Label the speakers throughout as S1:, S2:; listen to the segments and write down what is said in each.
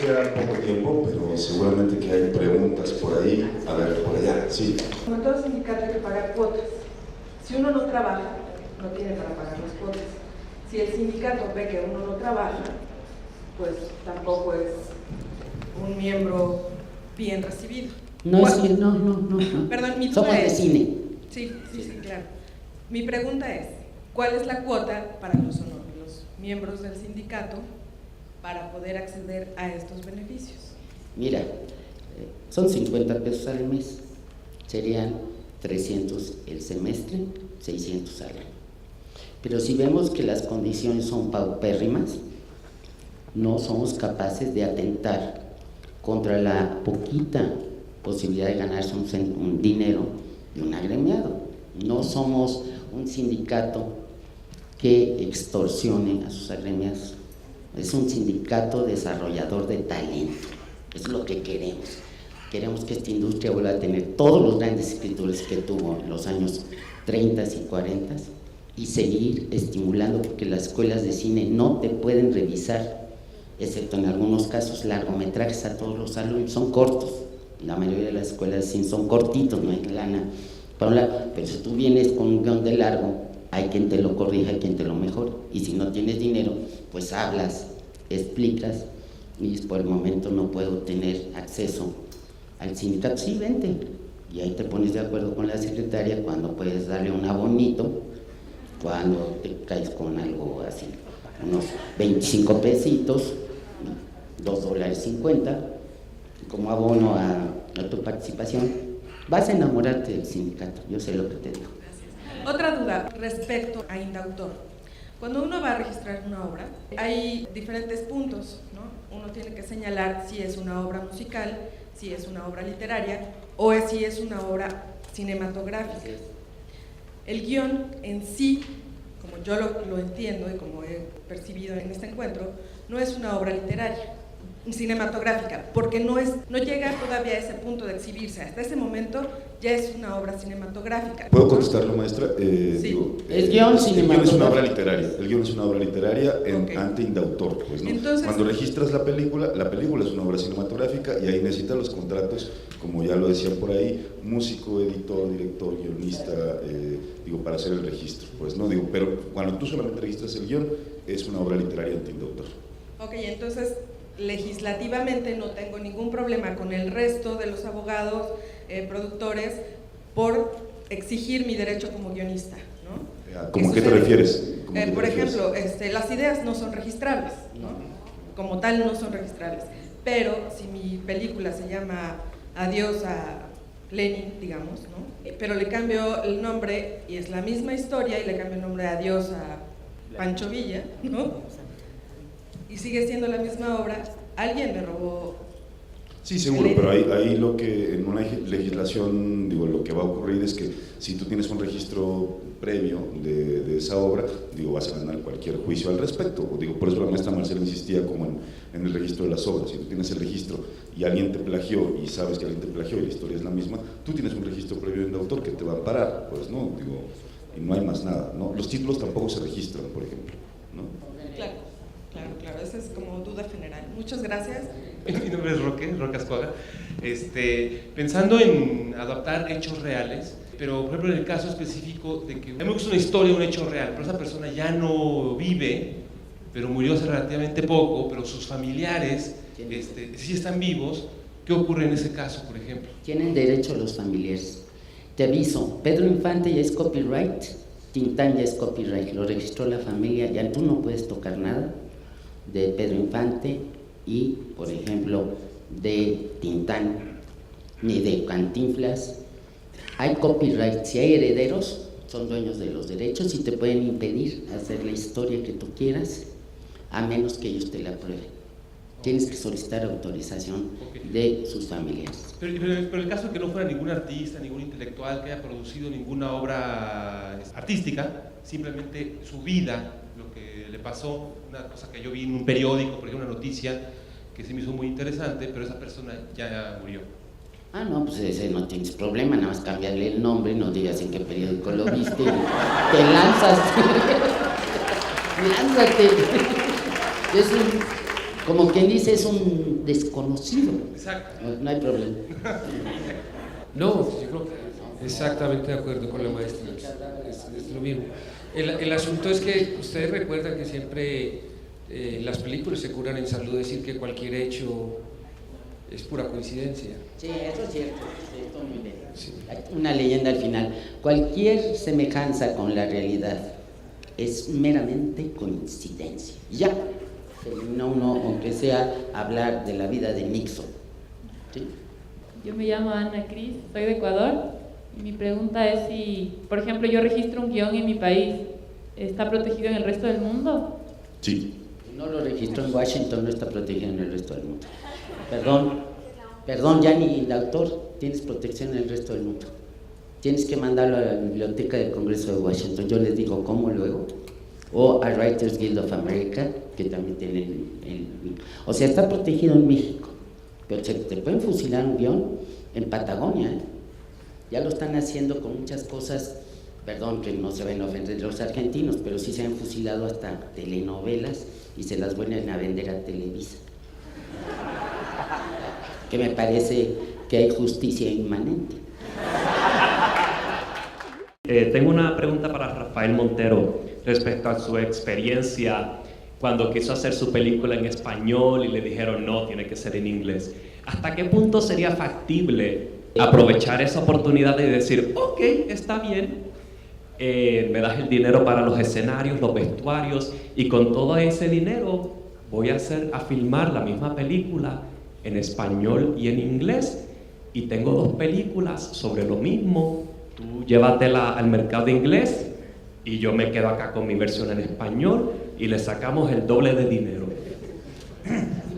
S1: queda poco tiempo, pero seguramente que hay preguntas por ahí. A ver, por allá, sí.
S2: Como en todo sindicato hay que pagar cuotas. Si uno no trabaja, no tiene para pagar las cuotas. Si el sindicato ve que uno no trabaja, pues tampoco es un miembro bien recibido.
S3: No, es que no.
S2: Perdón, mi duda
S3: Somos de
S2: es,
S3: cine.
S2: Sí, claro. Mi pregunta es, ¿cuál es la cuota para los miembros del sindicato para poder acceder a estos beneficios?
S3: Mira, son 50 pesos al mes, serían 300 el semestre, 600 al año. Pero si vemos que las condiciones son paupérrimas, no somos capaces de atentar contra la poquita posibilidad de ganarse un dinero de un agremiado. No somos un sindicato que extorsione a sus agremiados. Es un sindicato desarrollador de talento. Es lo que queremos. Queremos que esta industria vuelva a tener todos los grandes escritores que tuvo en los años 30 y 40 y seguir estimulando, porque las escuelas de cine no te pueden revisar, excepto en algunos casos largometrajes a todos los alumnos, son cortos. La mayoría de las escuelas de cine son cortitos, no hay lana. Pero si tú vienes con un guión de largo, hay quien te lo corrija, hay quien te lo mejore. Y si no tienes dinero, pues hablas, explicas, y por el momento no puedo tener acceso al sindicato. Sí, vente. Y ahí te pones de acuerdo con la secretaria cuando puedes darle un abonito, cuando te caes con algo así, unos 25 pesitos, $2.50, como abono a tu participación. Vas a enamorarte del sindicato, yo sé lo que te digo.
S2: Gracias. Otra duda respecto a Indautor. Cuando uno va a registrar una obra, hay diferentes puntos, ¿no? Uno tiene que señalar si es una obra musical, si es una obra literaria o si es una obra cinematográfica. El guión en sí, como yo lo entiendo y como he percibido en este encuentro, no es una obra literaria, cinematográfica, porque no llega todavía a ese punto de exhibirse. Hasta ese momento ya es una obra cinematográfica.
S1: ¿Puedo contestarlo, maestra?
S2: Sí.
S3: El guión cinematográfico.
S1: El guión es una obra literaria. El guión es una obra literaria
S2: Okay.
S1: ante Indautor. Pues, ¿no?
S2: Entonces,
S1: cuando registras la película es una obra cinematográfica y ahí necesitas los contratos, como ya lo decían por ahí, músico, editor, director, guionista, para hacer el registro. Pues, ¿no? Pero cuando tú solamente registras el guión, es una obra literaria ante Indautor.
S2: Ok, entonces legislativamente no tengo ningún problema con el resto de los abogados, productores, por exigir mi derecho como guionista, ¿no?
S1: ¿Cómo a qué te refieres?
S2: Por ejemplo, las ideas no son registrables, ¿no? Como tal no son registrables, pero si mi película se llama Adiós a Lenin, digamos, ¿no? Pero le cambio el nombre y es la misma historia y le cambio el nombre de Adiós a Pancho Villa, ¿no? Y sigue siendo la misma obra, alguien me robó.
S1: Sí, seguro, pero ahí lo que en una legislación, lo que va a ocurrir es que si tú tienes un registro previo de esa obra, vas a ganar cualquier juicio al respecto. Por eso la maestra Marcela insistía como en el registro de las obras. Si tú tienes el registro y alguien te plagió y sabes que alguien te plagió y la historia es la misma, tú tienes un registro previo de autor que te va a amparar, pues, ¿no? Y no hay más nada, ¿no? Los títulos tampoco se registran, por ejemplo, ¿no?
S2: Claro, esa es como duda general. Muchas gracias.
S4: Mi nombre es Roque Ascuaga. Pensando en adaptar hechos reales, pero por ejemplo en el caso específico de que a mí me gusta una historia, un hecho real, pero esa persona ya no vive, pero murió hace relativamente poco, pero sus familiares sí están vivos. ¿Qué ocurre en ese caso, por ejemplo?
S3: Tienen derecho los familiares. Te aviso, Pedro Infante ya es copyright, Tintán ya es copyright, lo registró la familia, ya tú no puedes tocar nada de Pedro Infante y, por ejemplo, de Tintán ni de Cantinflas. Hay copyright, si hay herederos, son dueños de los derechos y te pueden impedir hacer la historia que tú quieras, a menos que ellos te la aprueben. Tienes que solicitar autorización de sus familiares.
S4: Pero el caso de que no fuera ningún artista, ningún intelectual que haya producido ninguna obra artística, simplemente su vida, lo que le pasó, una cosa que yo vi en un periódico, por ejemplo, una noticia que se me hizo muy interesante, pero esa persona ya murió.
S3: Ah, no, pues ese no tienes problema, nada más cambiarle el nombre, no digas en qué periódico lo viste, te lanzas, lánzate. como quien dice, es un desconocido.
S4: Exacto.
S3: No hay problema.
S5: No, yo creo que exactamente de acuerdo con la maestra, es lo mismo. El asunto es que ustedes recuerdan que siempre las películas se curan en salud, decir que cualquier hecho es pura coincidencia.
S3: Sí, eso es cierto, esto es muy bien.
S5: Sí.
S3: Hay una leyenda al final: cualquier semejanza con la realidad es meramente coincidencia. Ya, termina uno, aunque sea hablar de la vida de Nixon. ¿Sí?
S6: Yo me llamo Ana Cris, soy de Ecuador y mi pregunta es si, por ejemplo, yo registro un guión en mi país, ¿está protegido en el resto del mundo?
S1: Sí.
S3: Si no lo registró en Washington, no está protegido en el resto del mundo. Perdón, ya ni el autor, tienes protección en el resto del mundo. Tienes que mandarlo a la biblioteca del Congreso de Washington, yo les digo cómo luego, o a Writers Guild of America, que también tienen o sea, está protegido en México, pero te pueden fusilar un guión en Patagonia, ¿eh? Ya lo están haciendo con muchas cosas, perdón que no se ven a ofender los argentinos, pero sí se han fusilado hasta telenovelas y se las vuelven a vender a Televisa. Que me parece que hay justicia inmanente.
S7: Tengo una pregunta para Rafael Montero respecto a su experiencia cuando quiso hacer su película en español y le dijeron no, tiene que ser en inglés. ¿Hasta qué punto sería factible aprovechar esa oportunidad de decir, ok, está bien, me das el dinero para los escenarios, los vestuarios, y con todo ese dinero voy a filmar la misma película en español y en inglés, y tengo 2 películas sobre lo mismo, tú llévatela al mercado inglés y yo me quedo acá con mi versión en español y le sacamos el doble de dinero?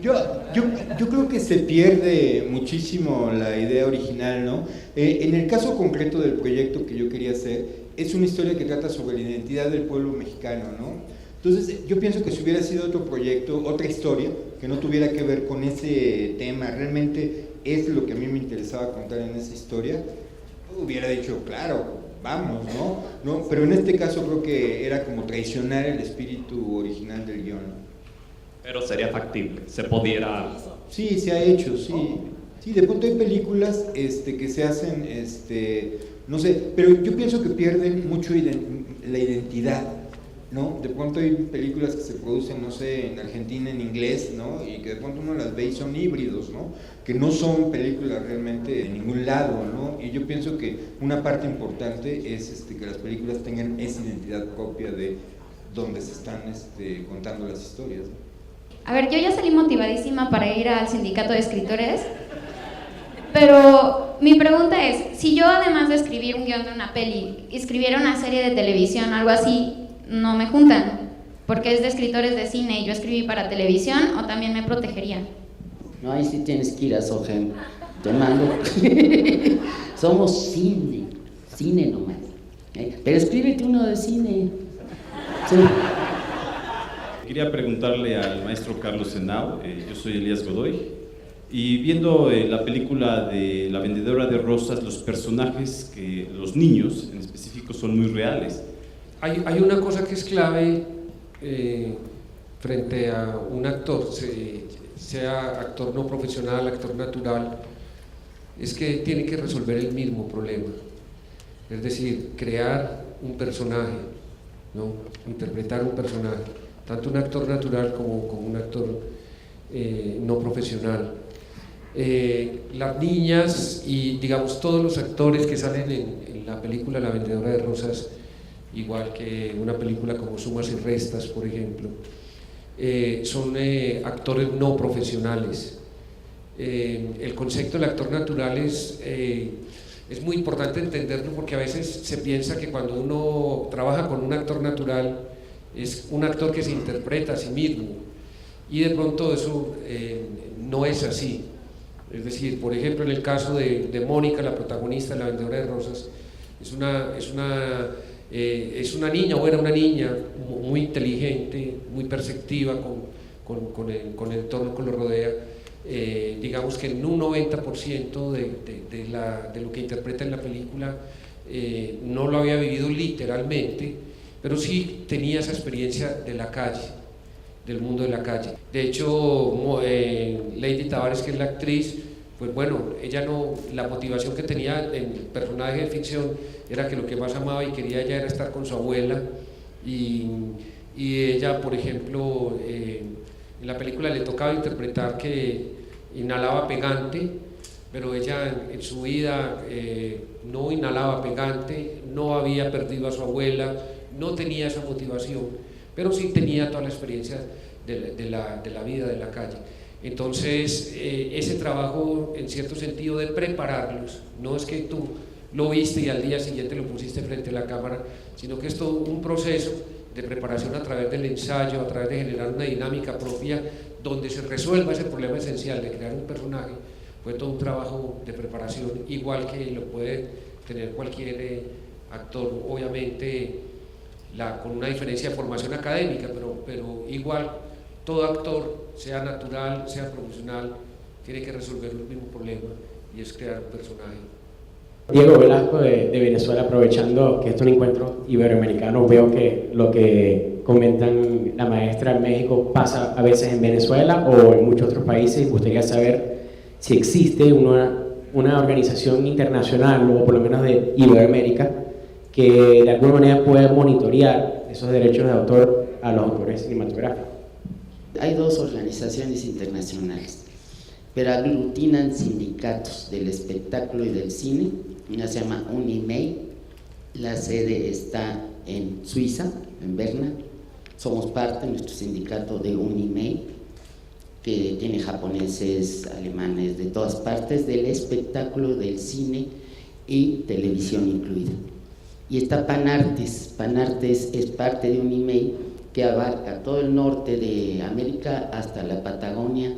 S8: Yo creo que se pierde muchísimo la idea original, ¿no? En el caso concreto del proyecto que yo quería hacer, es una historia que trata sobre la identidad del pueblo mexicano, ¿no? Entonces, yo pienso que si hubiera sido otro proyecto, otra historia, que no tuviera que ver con ese tema, realmente es lo que a mí me interesaba contar en esa historia, hubiera dicho, claro, vamos, ¿no? Pero en este caso creo que era como traicionar el espíritu original del guión, ¿no?
S7: Pero sería factible, se pudiera...
S8: Sí, se ha hecho, sí. Sí, de pronto hay películas que se hacen, no sé, pero yo pienso que pierden mucho la identidad, ¿no? De pronto hay películas que se producen, no sé, en Argentina en inglés, ¿no? Y que de pronto uno las ve y son híbridos, ¿no? Que no son películas realmente de ningún lado, ¿no? Y yo pienso que una parte importante es que las películas tengan esa identidad propia de donde se están contando las historias, ¿no?
S9: A ver, yo ya salí motivadísima para ir al sindicato de escritores, pero mi pregunta es, si yo además de escribir un guión de una peli, escribiera una serie de televisión, algo así, ¿no me juntan? Porque es de escritores de cine y yo escribí para televisión, ¿o también me protegerían?
S3: No, ahí sí tienes que ir a Sogem, te mando. Somos cine nomás. Pero escríbete uno de cine. Sí.
S10: Quería preguntarle al maestro Carlos Henao, yo soy Elías Godoy, y viendo la película de La vendedora de rosas, los personajes, los niños en específico, son muy reales.
S5: Hay una cosa que es clave frente a un actor, sea actor no profesional, actor natural, es que tiene que resolver el mismo problema, es decir, crear un personaje, ¿no? Interpretar un personaje, tanto un actor natural como un actor no profesional. Las niñas y digamos todos los actores que salen en la película La vendedora de rosas, igual que una película como Sumas y Restas, por ejemplo, son actores no profesionales. El concepto del actor natural es muy importante entenderlo, porque a veces se piensa que cuando uno trabaja con un actor natural es un actor que se interpreta a sí mismo, y de pronto eso no es así. Es decir, por ejemplo, en el caso de Mónica, la protagonista de La vendedora de rosas, es una niña, o era una niña muy inteligente, muy perceptiva con el entorno que lo rodea. Digamos que en un 90% de lo que interpreta en la película no lo había vivido literalmente, pero sí tenía esa experiencia de la calle. del mundo de la calle. De hecho, Lady Tavares, que es la actriz, pues bueno, ella no, la motivación que tenía en el personaje de ficción era que lo que más amaba y quería ella era estar con su abuela, y ella, por ejemplo, en la película le tocaba interpretar que inhalaba pegante, pero ella en su vida no inhalaba pegante, no había perdido a su abuela, no tenía esa motivación, pero sí tenía toda la experiencia de la vida de la calle. Entonces, ese trabajo, en cierto sentido, de prepararlos, no es que tú lo viste y al día siguiente lo pusiste frente a la cámara, sino que es todo un proceso de preparación a través del ensayo, a través de generar una dinámica propia donde se resuelva ese problema esencial de crear un personaje. Fue todo un trabajo de preparación, igual que lo puede tener cualquier actor, obviamente con una diferencia de formación académica, pero igual todo actor, sea natural, sea profesional, tiene que resolver el mismo problema, y es crear un personaje.
S11: Diego Velasco de Venezuela, aprovechando que esto es un encuentro iberoamericano, veo que lo que comentan la maestra en México pasa a veces en Venezuela o en muchos otros países. Me gustaría saber si existe una organización internacional, o por lo menos de Iberoamérica, que de alguna manera pueda monitorear esos derechos de autor a los autores cinematográficos.
S3: Hay dos organizaciones internacionales, pero aglutinan sindicatos del espectáculo y del cine. Una se llama UNIMEI, la sede está en Suiza, en Berna. Somos parte, nuestro sindicato, de UNIMEI, que tiene japoneses, alemanes, de todas partes, del espectáculo, del cine y televisión incluida. Y está Panartes. Panartes es parte de UNIMEI, que abarca todo el norte de América hasta la Patagonia,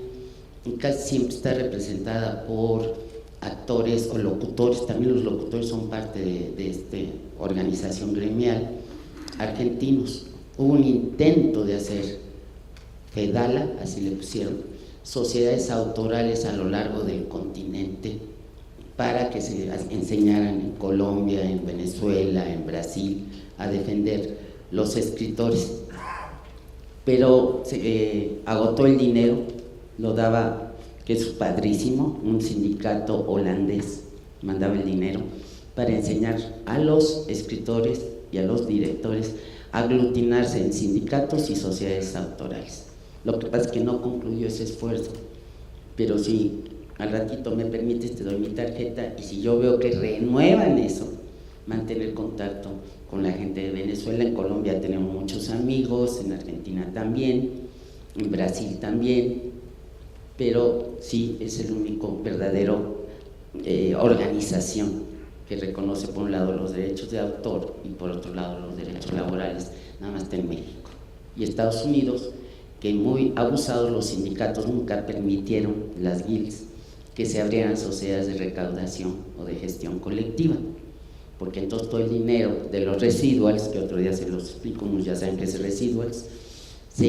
S3: y casi siempre está representada por actores o locutores. También los locutores son parte de esta organización gremial, argentinos. Hubo un intento de hacer FEDALA, así le pusieron, sociedades autorales a lo largo del continente, para que se enseñaran en Colombia, en Venezuela, en Brasil, a defender los escritores. Pero se agotó el dinero, lo daba, que es padrísimo, un sindicato holandés mandaba el dinero para enseñar a los escritores y a los directores a aglutinarse en sindicatos y sociedades autorales. Lo que pasa es que no concluyó ese esfuerzo, pero si al ratito me permites te doy mi tarjeta, y si yo veo que renuevan eso, mantener contacto con la gente de Venezuela. En Colombia tenemos muchos amigos, en Argentina también, en Brasil también, pero sí es el único verdadero organización que reconoce por un lado los derechos de autor y por otro lado los derechos laborales, nada más está en México. Y Estados Unidos, que muy abusados los sindicatos, nunca permitieron, las guilds, que se abrieran sociedades de recaudación o de gestión colectiva, porque entonces todo el dinero de los residuals, que otro día se los explico, ya saben que es residuals, se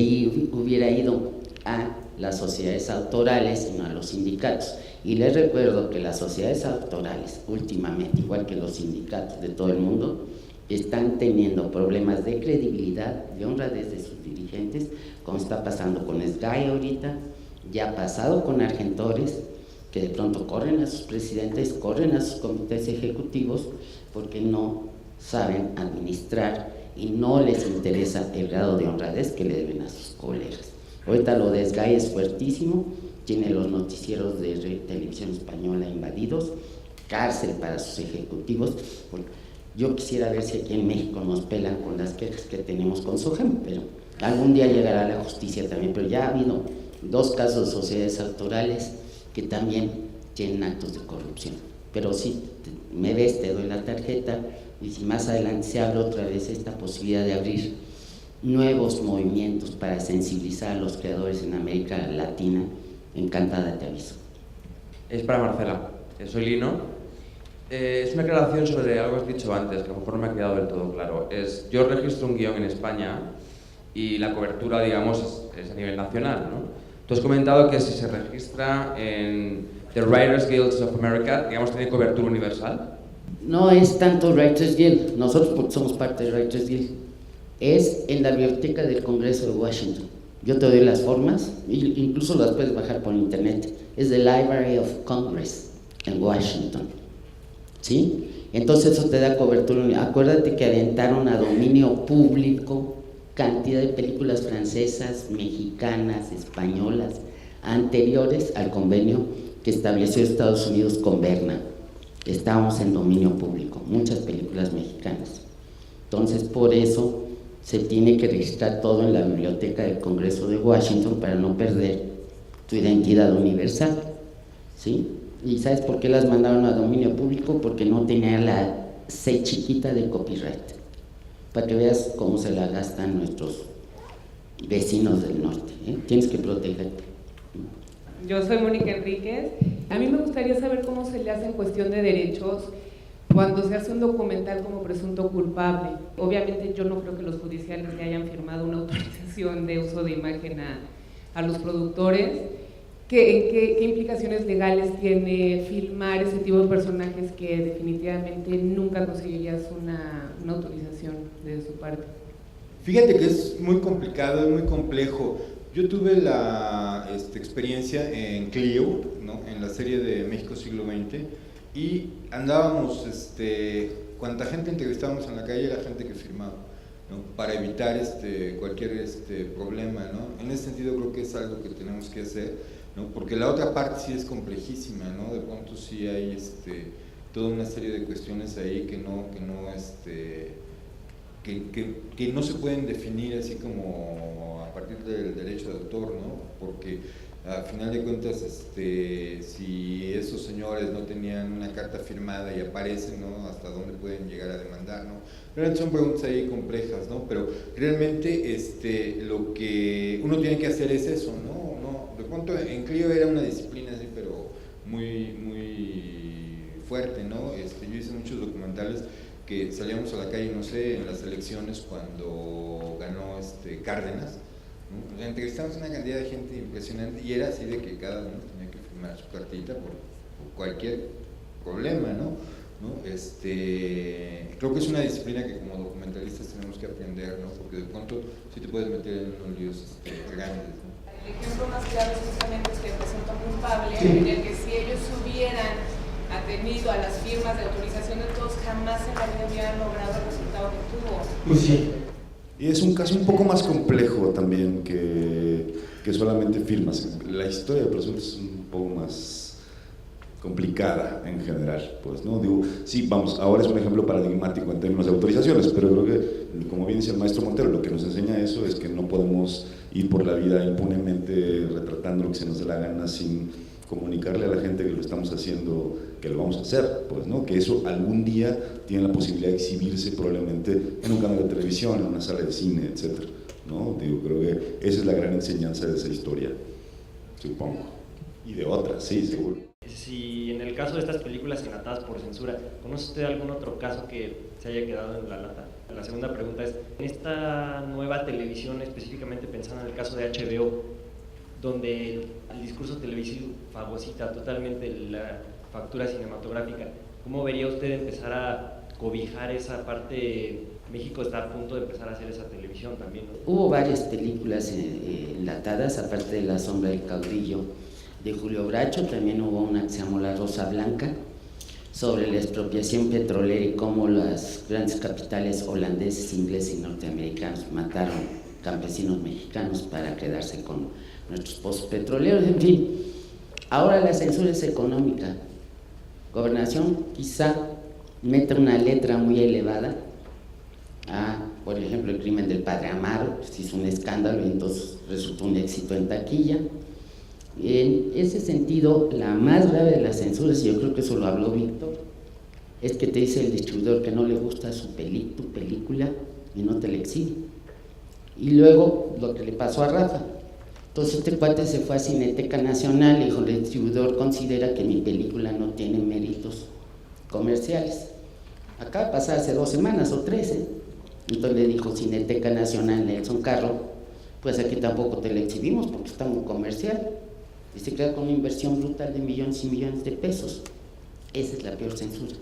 S3: hubiera ido a las sociedades autorales y no a los sindicatos. Y les recuerdo que las sociedades autorales últimamente, igual que los sindicatos de todo el mundo, están teniendo problemas de credibilidad, de honradez de sus dirigentes, como está pasando con Sky ahorita, ya ha pasado con Argentores, que de pronto corren a sus presidentes, corren a sus comités ejecutivos, porque no saben administrar y no les interesa el grado de honradez que le deben a sus colegas. Ahorita lo de Sky es fuertísimo, tiene los noticieros de televisión española invadidos, cárcel para sus ejecutivos. Yo quisiera ver si aquí en México nos pelan con las quejas que tenemos con SOGEM, pero algún día llegará la justicia también. Pero ya ha habido 2 casos de sociedades autorales que también tienen actos de corrupción. Pero si me ves, te doy la tarjeta, y si más adelante se abre otra vez esta posibilidad de abrir nuevos movimientos para sensibilizar a los creadores en América Latina, encantada te aviso.
S12: Es para Marcela. Soy Lino. Es una aclaración sobre algo que has dicho antes, que a lo mejor no me ha quedado del todo claro. Yo registro un guión en España y la cobertura, digamos, es a nivel nacional, ¿no? Tú has comentado que si se registra en The Writers Guilds of America, digamos, tiene cobertura universal.
S3: No es tanto Writers Guild, nosotros porque somos parte de Writers Guild, es en la biblioteca del Congreso de Washington. Yo te doy las formas, incluso las puedes bajar por internet. Es the Library of Congress en Washington, ¿sí? Entonces eso te da cobertura. Acuérdate que aventaron a dominio público cantidad de películas francesas, mexicanas, españolas, anteriores al convenio que estableció Estados Unidos con Berna. Estábamos en dominio público, muchas películas mexicanas. Entonces por eso se tiene que registrar todo en la biblioteca del Congreso de Washington para no perder tu identidad universal, ¿sí? ¿Y sabes por qué las mandaron a dominio público? Porque no tenía la C chiquita de copyright, para que veas cómo se la gastan nuestros vecinos del norte, ¿eh? Tienes que protegerte.
S13: Yo soy Mónica Enríquez. A mí me gustaría saber cómo se le hace en cuestión de derechos cuando se hace un documental como presunto culpable. Obviamente yo no creo que los judiciales le hayan firmado una autorización de uso de imagen a los productores. ¿Qué implicaciones legales tiene filmar ese tipo de personajes que definitivamente nunca conseguirías una autorización de su parte?
S8: Fíjate que es muy complicado, es muy complejo. Yo tuve la experiencia en Clio, ¿no? En la serie de México Siglo XX, y andábamos, cuanta gente entrevistábamos en la calle era gente que firmaba, ¿no? Para evitar cualquier problema, ¿no? En ese sentido creo que es algo que tenemos que hacer, ¿no? Porque la otra parte sí es complejísima, ¿no? De pronto sí hay toda una serie de cuestiones ahí que no se pueden definir así como a partir del derecho de autor, ¿no? Porque a final de cuentas, si esos señores no tenían una carta firmada y aparecen, ¿no? Hasta dónde pueden llegar a demandar, ¿no? Realmente son preguntas ahí complejas, ¿no? Pero realmente lo que uno tiene que hacer es eso, ¿no? De pronto en Clio era una disciplina así, pero muy, muy fuerte, ¿no? Yo hice muchos documentales que salíamos a la calle, no sé, en las elecciones cuando ganó Cárdenas, ¿no? O sea, entrevistamos una cantidad de gente impresionante y era así de que cada uno tenía que firmar su cartita por cualquier problema, ¿no? Creo que es una disciplina que como documentalistas tenemos que aprender, ¿no? Porque de pronto sí te puedes meter en unos líos grandes, ¿no?
S14: El ejemplo más claro justamente es que presunto culpable, en el que si ellos hubieran atendido a las firmas de autorización de todos, jamás en la vida hubieran logrado el resultado que tuvo.
S1: Pues sí. Y es un caso un poco más complejo también que solamente firmas. La historia de presunto es un poco más complicada en general, pues, ¿no? Digo, sí, vamos, ahora es un ejemplo paradigmático en términos de autorizaciones, pero creo que, como bien dice el maestro Montero, lo que nos enseña eso es que no podemos ir por la vida impunemente retratando lo que se nos dé la gana sin comunicarle a la gente que lo estamos haciendo, que lo vamos a hacer, pues, ¿no? Que eso algún día tiene la posibilidad de exhibirse probablemente en un canal de televisión, en una sala de cine, etcétera, ¿no? Digo, creo que esa es la gran enseñanza de esa historia, supongo, y de otras, sí, seguro.
S7: Si en el caso de estas películas enlatadas por censura, ¿conoce usted algún otro caso que se haya quedado en la lata? La segunda pregunta es, en esta nueva televisión, específicamente pensando en el caso de HBO, donde el discurso televisivo fagocita totalmente la factura cinematográfica, ¿cómo vería usted empezar a cobijar esa parte? México está a punto de empezar a hacer esa televisión también, ¿no?
S3: Hubo varias películas enlatadas, aparte de La sombra del caudillo de Julio Bracho, también hubo una que se llamó La Rosa Blanca, sobre la expropiación petrolera y cómo las grandes capitales holandeses, ingleses y norteamericanos mataron campesinos mexicanos para quedarse con nuestros pozos petroleros, en fin. Ahora la censura es económica. Gobernación quizá meta una letra muy elevada a, por ejemplo, el crimen del padre Amaro, se hizo un escándalo y entonces resultó un éxito en taquilla. En ese sentido, la más grave de las censuras, y yo creo que eso lo habló Víctor, es que te dice el distribuidor que no le gusta tu película y no te la exhibe. Y luego lo que le pasó a Rafa. Entonces este cuate se fue a Cineteca Nacional y dijo, el distribuidor considera que mi película no tiene méritos comerciales. Acaba de pasar hace 2 semanas o 3, ¿eh? Entonces le dijo Cineteca Nacional, Nelson Carro, pues aquí tampoco te la exhibimos porque está muy comercial. Y se queda con una inversión brutal de millones y millones de pesos. Esa es la peor censura.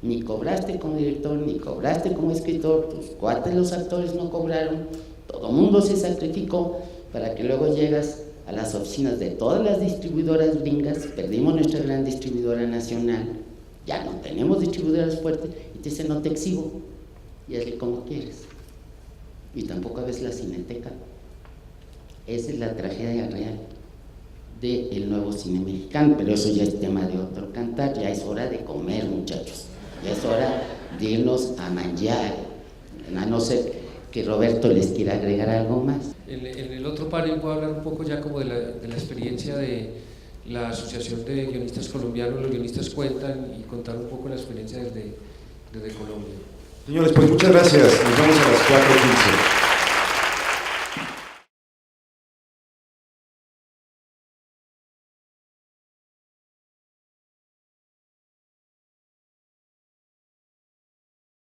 S3: Ni cobraste como director, ni cobraste como escritor, tus cuates los actores no cobraron, todo el mundo se sacrificó, para que luego llegas a las oficinas de todas las distribuidoras gringas, perdimos nuestra gran distribuidora nacional, ya no tenemos distribuidoras fuertes, y te dicen no te exhibo, y hazle como quieres. Y tampoco ves la Cineteca. Esa es la tragedia real del nuevo cine mexicano, pero eso ya es tema de otro cantar, ya es hora de comer, muchachos, ya es hora de irnos a manjar, a no ser que Roberto les quiera agregar algo más.
S5: En el otro panel voy a hablar un poco ya como de la experiencia de la Asociación de Guionistas Colombianos. Los guionistas cuentan y contar un poco la experiencia desde Colombia.
S1: Señores, pues muchas gracias, nos vemos a las 4:15.